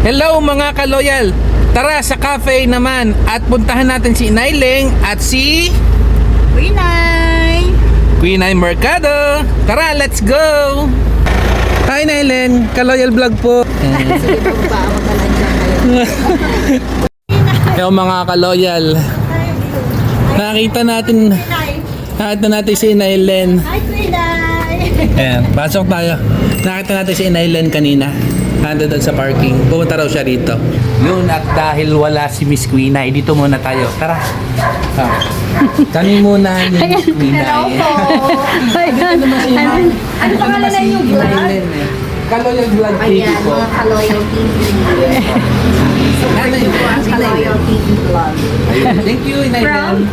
Hello mga ka-loyal! Tara sa cafe naman at puntahan natin si Inayleng at si Queen Ay Mercado. Tara, let's go! Hi Inayleng, ka-loyal vlog po. Hello mga ka-loyal. Nakita natin si Inayleng. Hi, Quinay! Ayan, pasok tayo. Nakita natin si Inayleng kanina. Nandun doon sa parking. Pumunta raw siya rito. Yun, at dahil wala si Miss Quinay, dito muna tayo. Tara. Kami muna ni Miss Quinay. Hello po! Ano pangalan na yung vlog? Kaloyal Vlog TV Ayan, po. mga Kaloyal TV. Ano yun? Kaloyal TV vlog. Ayun. Thank you, Inayleng.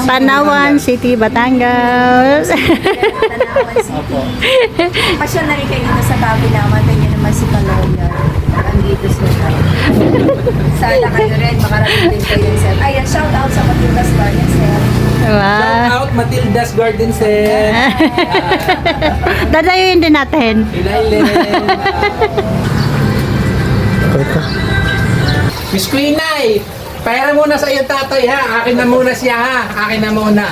Panawan City, Batangas. Tanawan City. Opo. Pasyon na rin kayo dito sa tabi naman. Ganyan naman si Kaloyal. Andito sila. Sana kayo rin, makarating din kayo sa... Ayan, shout out sa Matilda's Garden Sale. Shout Wow. out Matilda's Garden Set. Dadayuin din natin. Inayleng. Miss Quinay, pera muna sa iyo tatay ha. Akin na muna siya ha. Akin na muna.